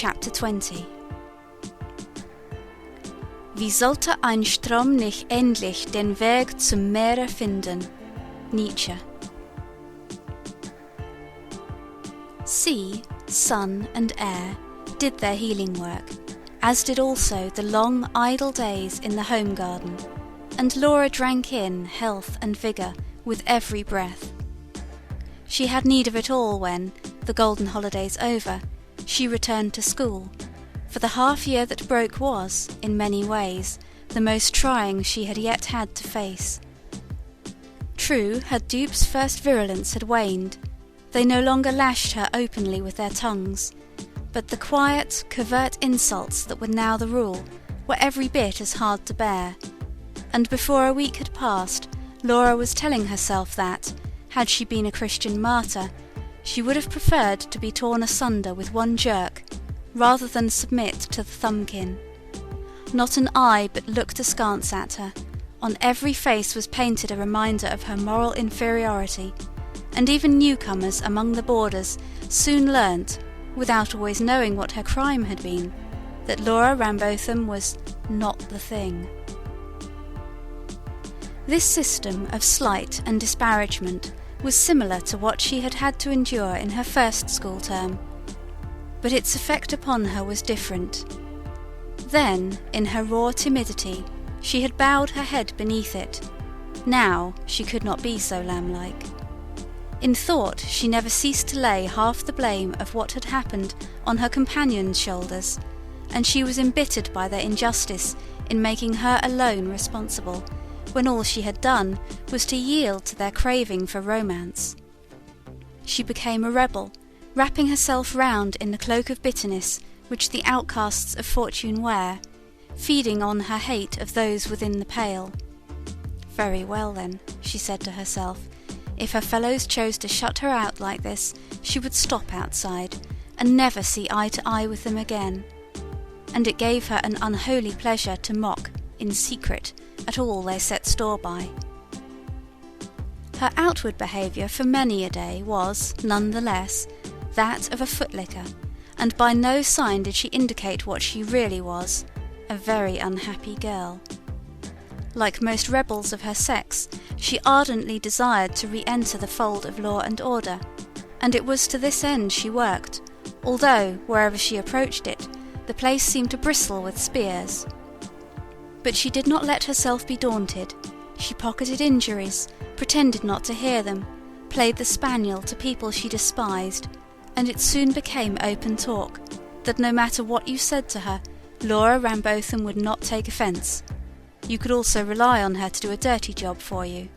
Chapter 20. Wie sollte ein Strom nicht endlich den Weg zum Meere finden? Nietzsche. Sea, sun and air did their healing work, as did also the long idle days in the home garden, and Laura drank in health and vigour with every breath. She had need of it all when, the golden holidays over, she returned to school, for the half-year that broke was, in many ways, the most trying she had yet had to face. True, her dupes' first virulence had waned. They no longer lashed her openly with their tongues, but the quiet, covert insults that were now the rule were every bit as hard to bear, and before a week had passed, Laura was telling herself that, had she been a Christian martyr, she would have preferred to be torn asunder with one jerk, rather than submit to the thumbkin. Not an eye but looked askance at her. On every face was painted a reminder of her moral inferiority, and even newcomers among the boarders soon learnt, without always knowing what her crime had been, that Laura Rambotham was not the thing. This system of slight and disparagement was similar to what she had had to endure in her first school term, but its effect upon her was different. Then, in her raw timidity, she had bowed her head beneath it. Now she could not be so lamb-like. In thought she never ceased to lay half the blame of what had happened on her companions' shoulders, and she was embittered by their injustice in making her alone responsible, when all she had done was to yield to their craving for romance. She became a rebel, wrapping herself round in the cloak of bitterness which the outcasts of fortune wear, feeding on her hate of those within the pale. Very well then, she said to herself, if her fellows chose to shut her out like this, she would stop outside, and never see eye to eye with them again. And it gave her an unholy pleasure to mock, in secret, at all they set store by. Her outward behaviour for many a day was, none the less, that of a footlicker, and by no sign did she indicate what she really was, a very unhappy girl. Like most rebels of her sex, she ardently desired to re-enter the fold of law and order, and it was to this end she worked, although, wherever she approached it, the place seemed to bristle with spears. But she did not let herself be daunted. She pocketed injuries, pretended not to hear them, played the spaniel to people she despised, and it soon became open talk, that no matter what you said to her, Laura Rambotham would not take offence. You could also rely on her to do a dirty job for you.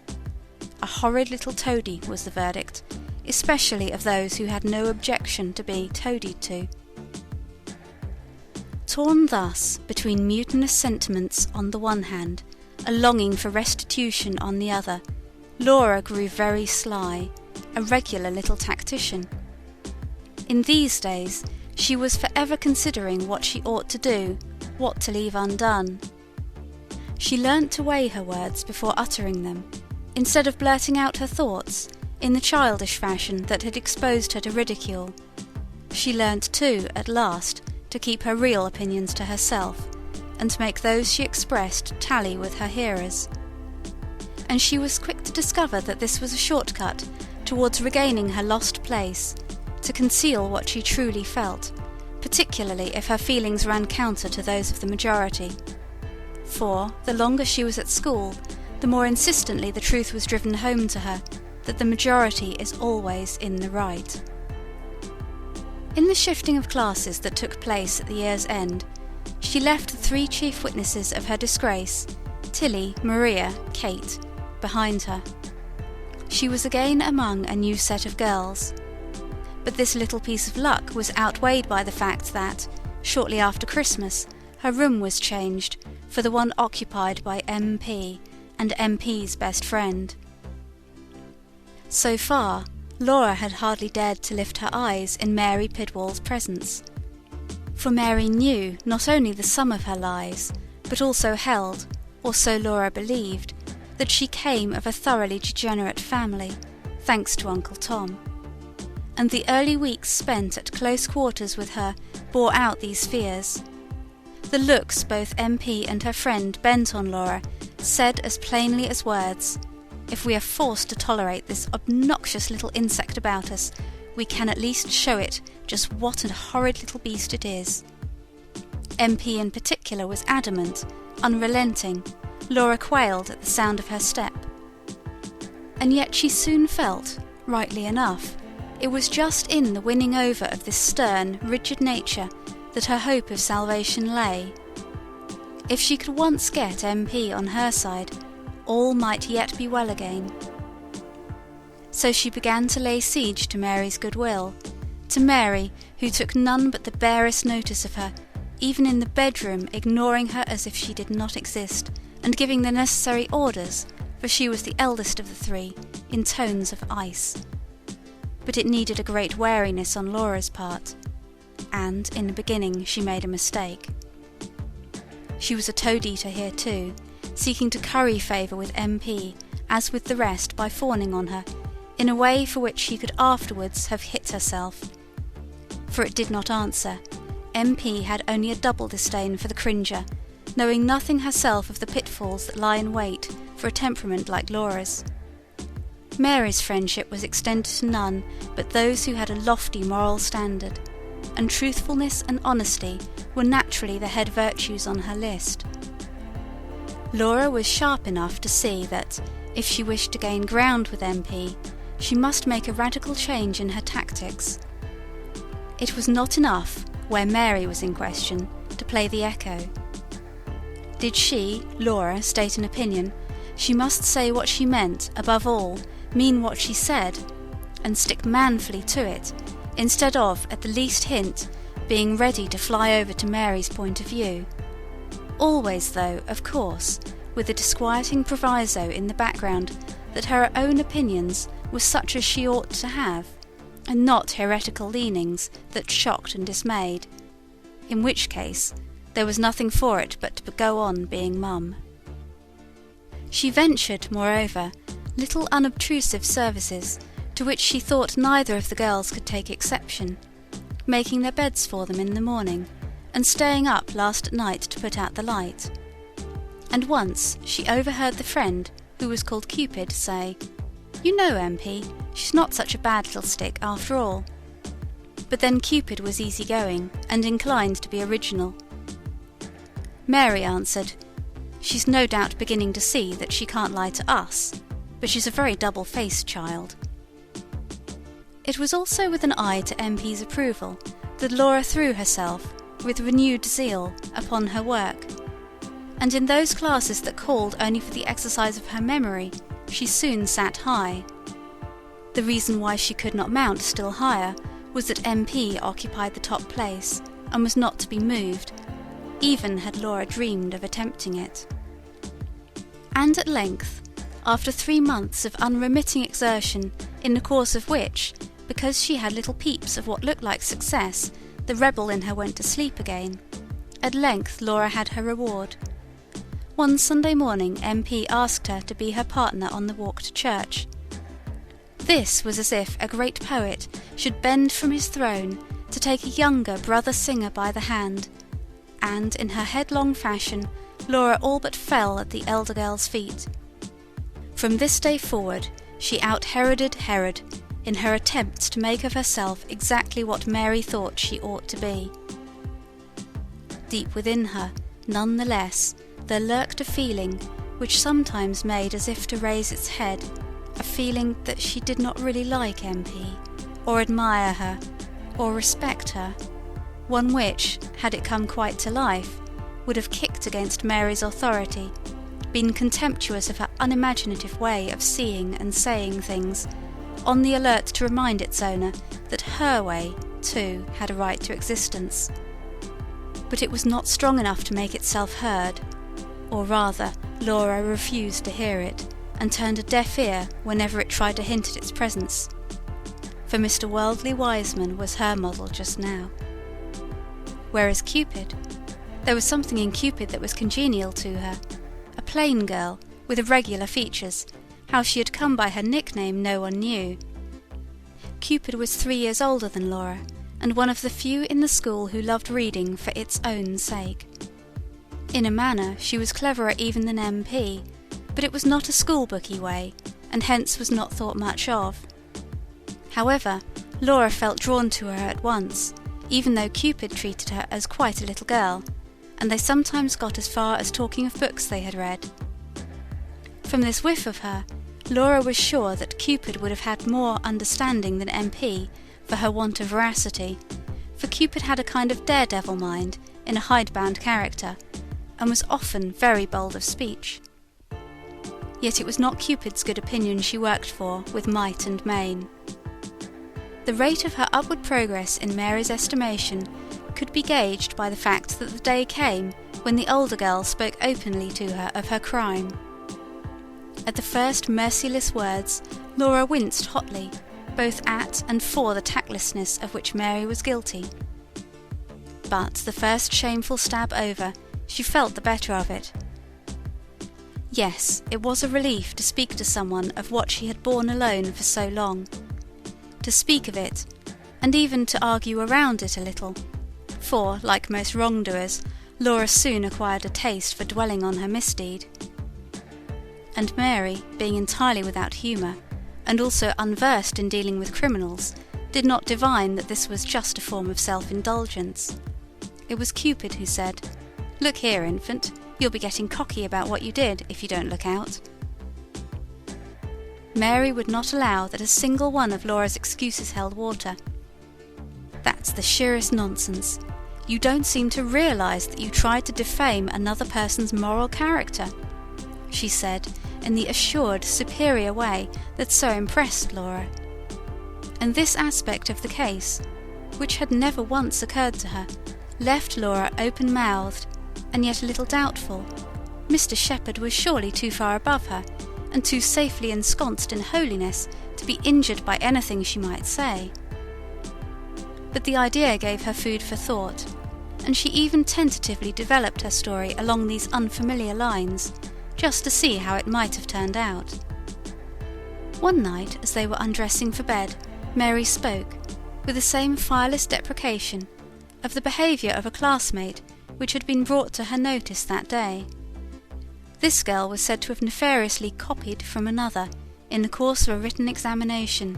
A horrid little toady was the verdict, especially of those who had no objection to be toadied to. Torn thus between mutinous sentiments on the one hand, a longing for restitution on the other, Laura grew very sly, a regular little tactician. In these days she was forever considering what she ought to do, what to leave undone. She learnt to weigh her words before uttering them, instead of blurting out her thoughts in the childish fashion that had exposed her to ridicule. She learnt too, at last, to keep her real opinions to herself, and to make those she expressed tally with her hearers. And she was quick to discover that this was a shortcut towards regaining her lost place, to conceal what she truly felt, particularly if her feelings ran counter to those of the majority. For, the longer she was at school, the more insistently the truth was driven home to her that the majority is always in the right. In the shifting of classes that took place at the year's end, she left the three chief witnesses of her disgrace, Tilly, Maria, Kate, behind her. She was again among a new set of girls. But this little piece of luck was outweighed by the fact that, shortly after Christmas, her room was changed for the one occupied by MP and MP's best friend. So far, Laura had hardly dared to lift her eyes in Mary Pidwall's presence. For Mary knew not only the sum of her lies, but also held, or so Laura believed, that she came of a thoroughly degenerate family, thanks to Uncle Tom. and the early weeks spent at close quarters with her bore out these fears. The looks both MP and her friend bent on Laura said as plainly as words, "If we are forced to tolerate this obnoxious little insect about us, we can at least show it just what a horrid little beast it is." MP in particular was adamant, unrelenting. Laura quailed at the sound of her step. And yet she soon felt, rightly enough, it was just in the winning over of this stern, rigid nature that her hope of salvation lay. If she could once get MP on her side, all might yet be well again. So she began to lay siege to Mary's goodwill, to Mary, who took none but the barest notice of her, even in the bedroom ignoring her as if she did not exist, and giving the necessary orders, for she was the eldest of the three, in tones of ice. But it needed a great wariness on Laura's part, and in the beginning she made a mistake. She was a toad-eater here too, seeking to curry favour with MP, as with the rest, by fawning on her, in a way for which she could afterwards have hit herself. For it did not answer. MP had only a double disdain for the cringer, knowing nothing herself of the pitfalls that lie in wait for a temperament like Laura's. Mary's friendship was extended to none but those who had a lofty moral standard, and truthfulness and honesty were naturally the head virtues on her list. Laura was sharp enough to see that, if she wished to gain ground with MP, she must make a radical change in her tactics. It was not enough, where Mary was in question, to play the echo. Did she, Laura, state an opinion, she must say what she meant, above all, mean what she said, and stick manfully to it, instead of, at the least hint, being ready to fly over to Mary's point of view. Always, though, of course, with the disquieting proviso in the background that her own opinions were such as she ought to have, and not heretical leanings that shocked and dismayed, in which case there was nothing for it but to go on being mum. She ventured, moreover, little unobtrusive services, to which she thought neither of the girls could take exception, making their beds for them in the morning, and staying up last at night to put out the light. And once she overheard the friend, who was called Cupid, say, "You know, MP, she's not such a bad little stick after all." But then Cupid was easy-going, and inclined to be original. Mary answered, "She's no doubt beginning to see that she can't lie to us, but she's a very double-faced child." It was also with an eye to MP's approval that Laura threw herself, with renewed zeal, upon her work, and in those classes that called only for the exercise of her memory, she soon sat high. The reason why she could not mount still higher was that MP occupied the top place, and was not to be moved, even had Laura dreamed of attempting it. And at length, after 3 months of unremitting exertion, in the course of which, because she had little peeps of what looked like success, the rebel in her went to sleep again, at length Laura had her reward. One Sunday morning MP asked her to be her partner on the walk to church. This was as if a great poet should bend from his throne to take a younger brother singer by the hand, and in her headlong fashion Laura all but fell at the elder girl's feet. From this day forward she out-Heroded Herod in her attempts to make of herself exactly what Mary thought she ought to be. Deep within her, none the less, there lurked a feeling which sometimes made as if to raise its head, a feeling that she did not really like MP, or admire her, or respect her, one which, had it come quite to life, would have kicked against Mary's authority, been contemptuous of her unimaginative way of seeing and saying things, on the alert to remind its owner that her way, too, had a right to existence. But it was not strong enough to make itself heard, or rather, Laura refused to hear it, and turned a deaf ear whenever it tried to hint at its presence. For Mr. Worldly Wiseman was her model just now. Whereas Cupid, there was something in Cupid that was congenial to her, a plain girl with irregular features. How she had come by her nickname no one knew. Cupid was 3 years older than Laura, and one of the few in the school who loved reading for its own sake. In a manner, she was cleverer even than MP, but it was not a schoolbooky way, and hence was not thought much of. However, Laura felt drawn to her at once, even though Cupid treated her as quite a little girl, and they sometimes got as far as talking of books they had read. From this whiff of her, Laura was sure that Cupid would have had more understanding than MP for her want of veracity, for Cupid had a kind of daredevil mind in a hidebound character, and was often very bold of speech. Yet it was not Cupid's good opinion she worked for with might and main. The rate of her upward progress in Mary's estimation could be gauged by the fact that the day came when the older girl spoke openly to her of her crime. At the first merciless words, Laura winced hotly, both at and for the tactlessness of which Mary was guilty. But the first shameful stab over, she felt the better of it. Yes, it was a relief to speak to someone of what she had borne alone for so long. To speak of it, and even to argue around it a little, for, like most wrongdoers, Laura soon acquired a taste for dwelling on her misdeed. And Mary, being entirely without humour, and also unversed in dealing with criminals, did not divine that this was just a form of self-indulgence. It was Cupid who said, "Look here, infant, you'll be getting cocky about what you did if you don't look out." Mary would not allow that a single one of Laura's excuses held water. "That's the sheerest nonsense. You don't seem to realise that you tried to defame another person's moral character," she said, in the assured, superior way that so impressed Laura. And this aspect of the case, which had never once occurred to her, left Laura open-mouthed, and yet a little doubtful. Mr. Shepherd was surely too far above her, and too safely ensconced in holiness to be injured by anything she might say. But the idea gave her food for thought, and she even tentatively developed her story along these unfamiliar lines, just to see how it might have turned out. One night, as they were undressing for bed, Mary spoke, with the same fireless deprecation, of the behaviour of a classmate which had been brought to her notice that day. This girl was said to have nefariously copied from another in the course of a written examination,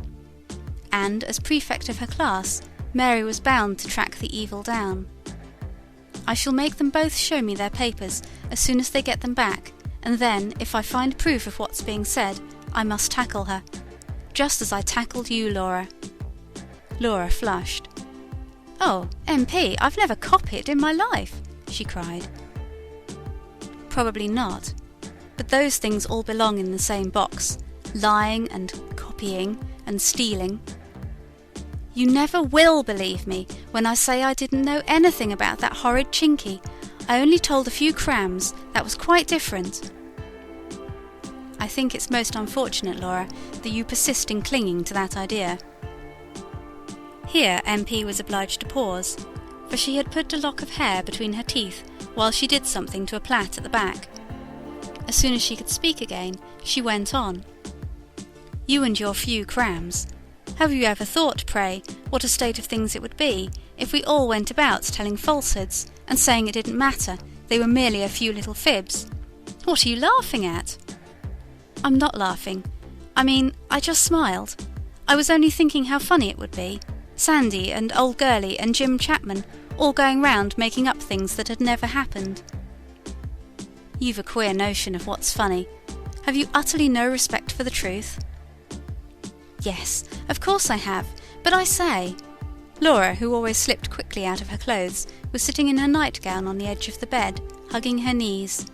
and as prefect of her class, Mary was bound to track the evil down. "I shall make them both show me their papers as soon as they get them back, and then, if I find proof of what's being said, I must tackle her, just as I tackled you, Laura." Laura flushed. "Oh, MP, I've never copied in my life," she cried. "Probably not, but those things all belong in the same box, lying and copying and stealing. You never will believe me when I say I didn't know anything about that horrid Chinky. I only told a few crams, that was quite different." "I think it's most unfortunate, Laura, that you persist in clinging to that idea." Here MP was obliged to pause, for she had put a lock of hair between her teeth while she did something to a plait at the back. As soon as she could speak again, she went on. "You and your few crams. Have you ever thought, pray, what a state of things it would be if we all went about telling falsehoods and saying it didn't matter, they were merely a few little fibs? What are you laughing at?" "I'm not laughing. I just smiled. I was only thinking how funny it would be. Sandy and old Gurley and Jim Chapman all going round making up things that had never happened." "You've a queer notion of what's funny. Have you utterly no respect for the truth?" "Yes, of course I have, but I say..." Laura, who always slipped quickly out of her clothes, was sitting in her nightgown on the edge of the bed, hugging her knees.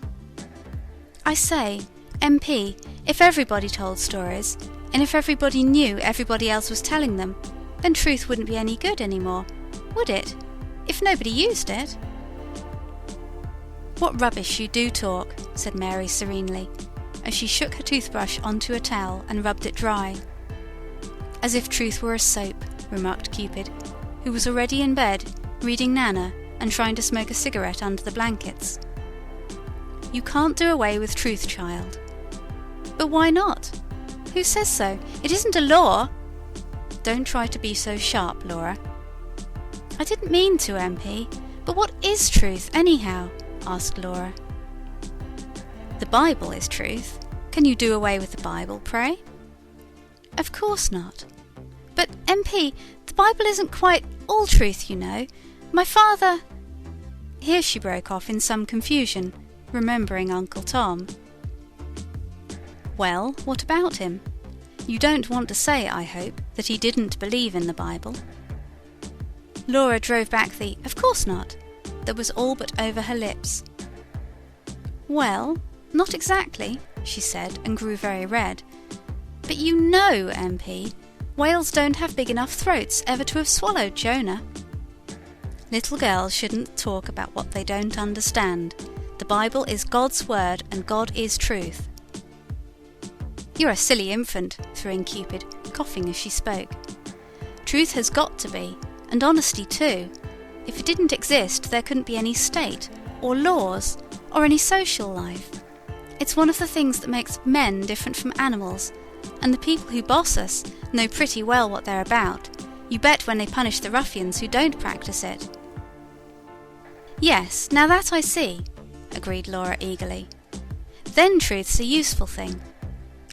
"I say, MP, if everybody told stories, and if everybody knew everybody else was telling them, then truth wouldn't be any good anymore, would it? If nobody used it?" "What rubbish you do talk," said Mary serenely, as she shook her toothbrush onto a towel and rubbed it dry. "As if truth were a soap," remarked Cupid, who was already in bed, reading Nana and trying to smoke a cigarette under the blankets. "You can't do away with truth, child." "But why not? Who says so? It isn't a law." Don't try to be so sharp, Laura. I didn't mean to, MP, but what is truth, anyhow? Asked Laura. The Bible is truth. Can you do away with the Bible, pray? Of course not. But, MP, the Bible isn't quite all truth, you know. My father... Here she broke off in some confusion, remembering Uncle Tom. Well, what about him? You don't want to say, I hope, that he didn't believe in the Bible? Laura drove back the "of course not" that was all but over her lips. Well, not exactly, she said, and grew very red. But you know, MP, whales don't have big enough throats ever to have swallowed Jonah. Little girls shouldn't talk about what they don't understand. The Bible is God's word and God is truth. You're a silly infant, threw in Cupid, coughing as she spoke. Truth has got to be, and honesty too. If it didn't exist, there couldn't be any state, or laws, or any social life. It's one of the things that makes men different from animals, and the people who boss us know pretty well what they're about. You bet when they punish the ruffians who don't practice it. Yes, now that I see, agreed Laura eagerly. Then truth's a useful thing.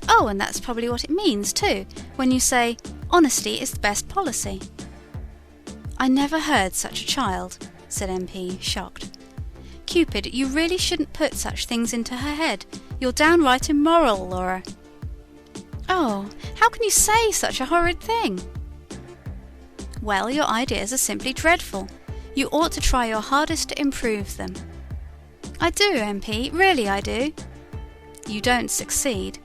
Oh, and that's probably what it means too, when you say, honesty is the best policy. I never heard such a child, said MP, shocked. Cupid, you really shouldn't put such things into her head. You're downright immoral, Laura. Oh, how can you say such a horrid thing? Well, your ideas are simply dreadful. You ought to try your hardest to improve them. I do, MP, really I do. You don't succeed.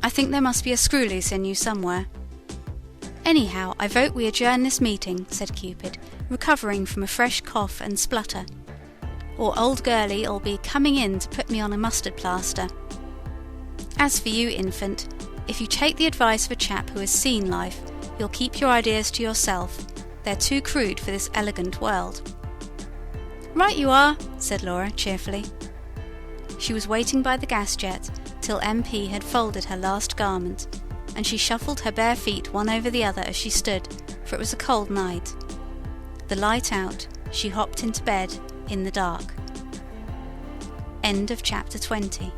I think there must be a screw loose in you somewhere. Anyhow, I vote we adjourn this meeting, said Cupid, recovering from a fresh cough and splutter. Or old Girlie'll be coming in to put me on a mustard plaster. As for you, infant, if you take the advice of a chap who has seen life, you'll keep your ideas to yourself. They're too crude for this elegant world. Right you are, said Laura cheerfully. She was waiting by the gas jet till MP had folded her last garment, and she shuffled her bare feet one over the other as she stood, for it was a cold night. The light out, she hopped into bed in the dark. End of chapter 20.